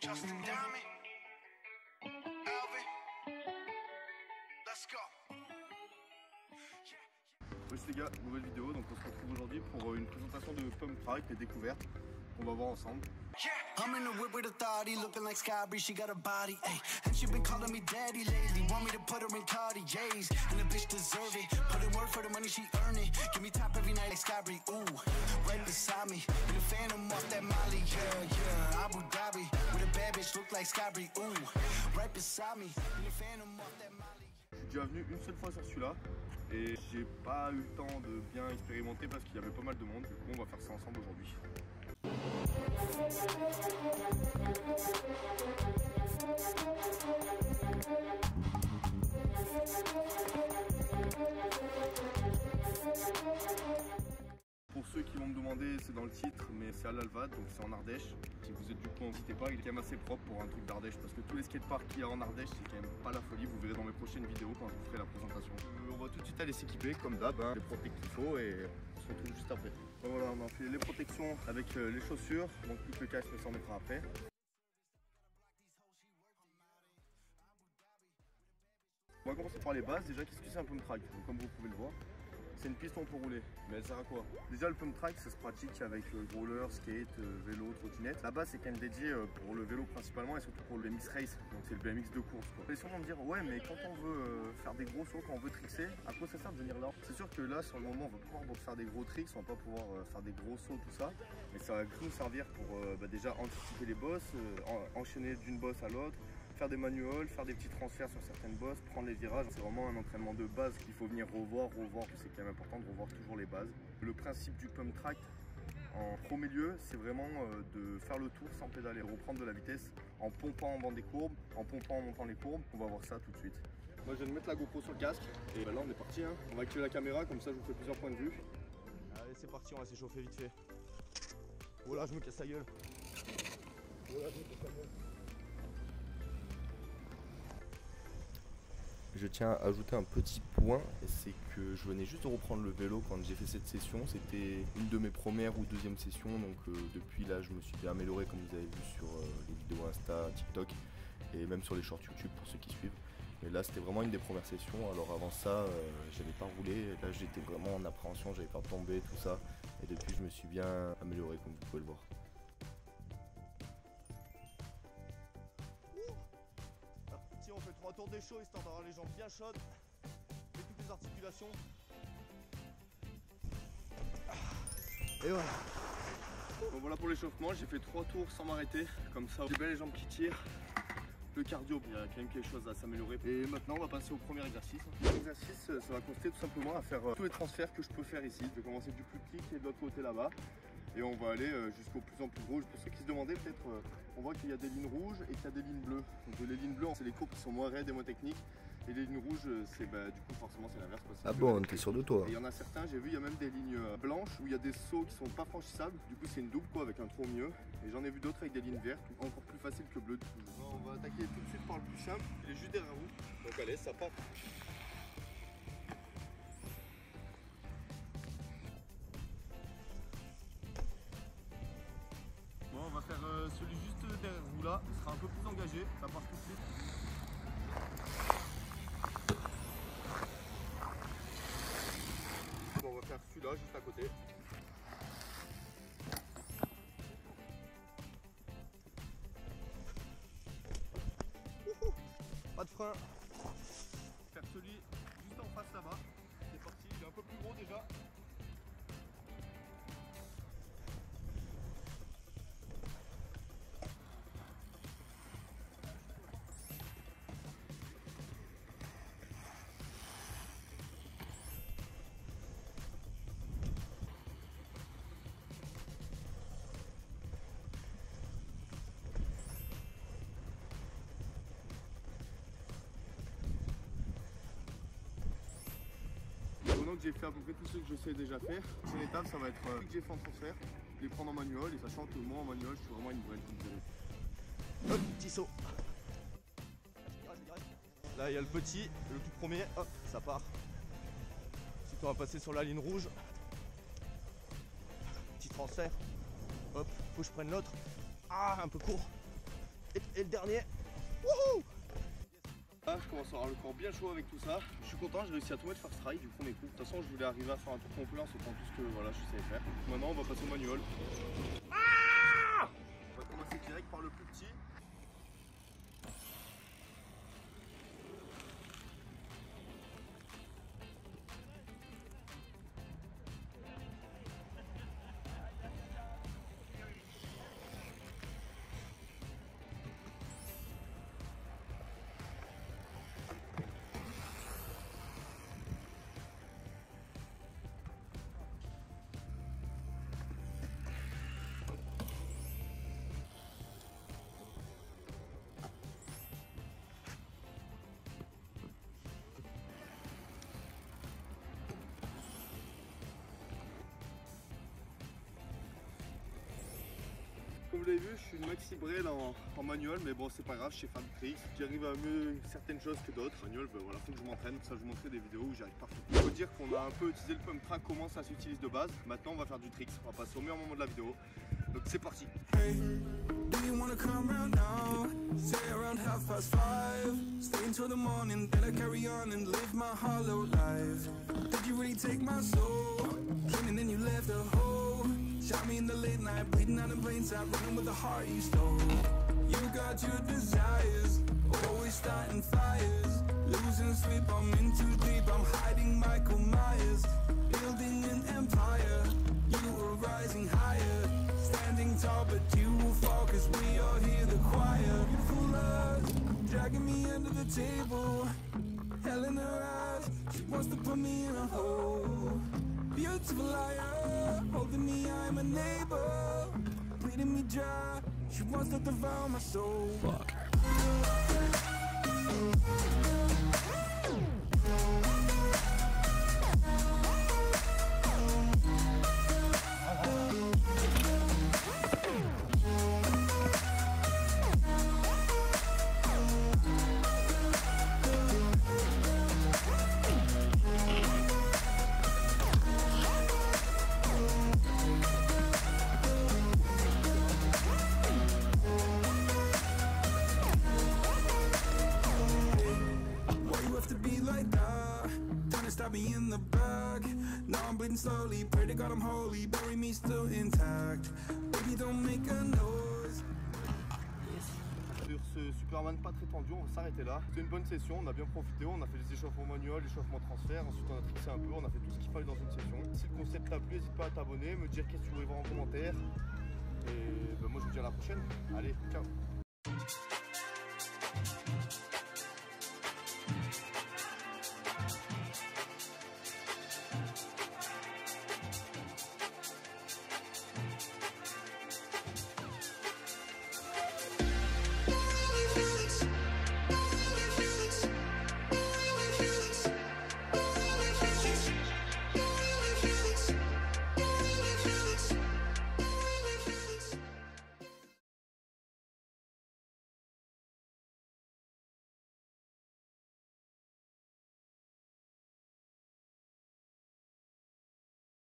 Justin Diamond, Alvin, let's go. Wesh les gars, nouvelle vidéo, donc on se retrouve aujourd'hui pour une présentation de Pump Track, les découvertes qu'on va voir ensemble. I'm in the whip with authority, looking like Skybri, she got a body, ayy. And she been calling me daddy lately, want me to put her in Cartier's, and the bitch deserve it, put in work for the money she earn it, give me top every night like Skybri, ooh, right beside me, in the phantom off that Molly, yeah, Abu Dhabi, with a bad bitch look like Skybri, ooh, right beside me, in the phantom off that Molly. Je suis déjà venu une seule fois sur celui-là et j'ai pas eu le temps de bien expérimenter parce qu'il y avait pas mal de monde, du coup on va faire ça ensemble aujourd'hui. Pour ceux qui vont me demander, c'est dans le titre, mais c'est à l'Alvad, donc c'est en Ardèche. Si vous êtes du coup, n'hésitez pas, il est quand même assez propre pour un truc d'Ardèche, parce que tous les skateparks qu'il y a en Ardèche, c'est quand même pas la folie. Vous verrez dans mes prochaines vidéos quand je vous ferai la présentation. On va tout de suite aller s'équiper, comme d'hab, hein, les protections qu'il faut, et on se retrouve juste après. Donc voilà, on a fait les protections avec les chaussures, donc plus que le casque, mais ça on mettra après. On va commencer par les bases. Déjà, qu'est-ce que c'est un pump track? Donc, comme vous pouvez le voir, c'est une piston pour rouler. Mais elle sert à quoi? Déjà, le pump track, ça se pratique avec roller, skate, vélo, trottinette. La base, c'est quand même dédié pour le vélo principalement et surtout pour le BMX race. Donc c'est le BMX de course, quoi. Vous allez sûrement me dire, ouais, mais quand on veut faire des gros sauts, quand on veut trickser, à quoi ça sert de venir là? C'est sûr que là, sur le moment, on va pouvoir faire des gros tricks, on va pas pouvoir faire des gros sauts, tout ça. Mais ça va nous servir pour déjà anticiper les bosses, enchaîner d'une bosse à l'autre, faire des manuals, faire des petits transferts sur certaines bosses, prendre les virages. C'est vraiment un entraînement de base qu'il faut venir revoir, c'est quand même important de revoir toujours les bases. Le principe du pump track en premier lieu, c'est vraiment de faire le tour sans pédaler, reprendre de la vitesse en pompant en bas des courbes, en pompant en montant les courbes. On va voir ça tout de suite. Moi je viens de mettre la GoPro sur le casque et ben là on est parti, hein. On va activer la caméra, comme ça je vous fais plusieurs points de vue. Allez c'est parti, on va s'échauffer vite fait. Oh là je me casse la gueule. Oh là je me casse la gueule. Je tiens à ajouter un petit point, c'est que je venais juste de reprendre le vélo quand j'ai fait cette session. C'était une de mes premières ou deuxième sessions, donc depuis là je me suis bien amélioré comme vous avez vu sur les vidéos Insta, TikTok et même sur les shorts YouTube pour ceux qui suivent. Mais là c'était vraiment une des premières sessions, alors avant ça j'avais pas roulé, là j'étais vraiment en appréhension, j'avais peur de tomber, tout ça. Et depuis je me suis bien amélioré comme vous pouvez le voir. On fait 3 tours des chauds histoire d'avoir les jambes bien chaudes et toutes les articulations. Et voilà. Bon voilà pour l'échauffement, j'ai fait 3 tours sans m'arrêter, comme ça j'ai bien les jambes qui tirent. Le cardio, il y a quand même quelque chose à s'améliorer. Et maintenant on va passer au premier exercice. L'exercice ça va consister tout simplement à faire tous les transferts que je peux faire ici. Je vais commencer du plus petit qui est de l'autre côté là-bas. Et on va aller jusqu'au plus en plus gros. Pour ceux qui se demandaient, peut-être, on voit qu'il y a des lignes rouges et qu'il y a des lignes bleues. Donc les lignes bleues, c'est les courbes qui sont moins raides et moins techniques. Et les lignes rouges, c'est du coup forcément c'est l'inverse. Ah bon, t'es sûr de toi? Et il y en a certains, j'ai vu, il y a même des lignes blanches où il y a des sauts qui sont pas franchissables. Du coup c'est une double quoi, avec un trou au milieu. Et j'en ai vu d'autres avec des lignes vertes, encore plus facile que bleu. On va attaquer tout de suite par le plus simple. Il est juste derrière vous. Donc allez, ça part. Bon, on va faire celui juste derrière vous là, il sera un peu plus engagé, ça part tout de suite. Bon, on va faire celui-là juste à côté. Pas de frein. Faire celui juste en face là-bas. C'est parti, il est un peu plus gros déjà. Maintenant que j'ai fait à peu près tout ce que je sais déjà faire, la prochaine étape ça va être ce que j'ai fait en transfert, les prendre en manuel, et sachant que moi en manuel je suis vraiment une brêle. Hop, petit saut. Là il y a le petit, le tout premier, hop, ça part. Ensuite on va passer sur la ligne rouge. Petit transfert. Hop, faut que je prenne l'autre. Ah, un peu court. Et le dernier. Wouhou! Là, je commence à avoir le corps bien chaud avec tout ça. Je suis content, j'ai réussi à tout mettre first try du premier coup. De toute façon, je voulais arriver à faire un tour complet en sautant tout ce que voilà, je savais faire. Maintenant, on va passer au manual. On va commencer direct par le plus petit. Comme vous l'avez vu, je suis une maxi braille en manuel, mais bon, c'est pas grave, je sais faire du tricks. J'arrive à mieux certaines choses que d'autres. Manuel, ben voilà, faut que je m'entraîne. Ça, je vous montrerai des vidéos où j'y arrive parfaitement. Il faut dire qu'on a un peu utilisé le pump track, comment ça s'utilise de base. Maintenant, on va faire du tricks. On va passer au meilleur moment de la vidéo. Donc, c'est parti. Hey, do you wanna come round now? Say around 5:30. Stay until the morning, then I carry on and live my hollow life. Did you really take my soul? Came and then you left a hole. Shot me in the late night, bleeding out in plain sight, running with the heart you stole. You got your desires, always starting fires. Losing sleep, I'm in too deep, I'm hiding Michael Myers. Building an empire, you were rising higher. Standing tall, but you will fall, cause we all hear the choir. Beautiful love, dragging me under the table. Hell in her eyes, she wants to put me in a hole. Beautiful liar, holding me, I'm a neighbor. Bleeding me dry, she wants to devour my soul. Fuck. Stab me in the back. Now I'm bleeding slowly. Pray to God I'm holy. Bury me still intact. Baby, don't make a noise. Sur ce Superman pas très tendu, on va s'arrêter là. C'était une bonne session, on a bien profité. On a fait les échauffements manuels, l'échauffement transfert. Ensuite, on a tricé un peu. On a fait tout ce qu'il fallait dans une session. Si le concept t'a plu, n'hésite pas à t'abonner, me dire qu'est-ce que tu voulais voir en commentaire. Et ben, moi, je vous dis à la prochaine. Allez, ciao.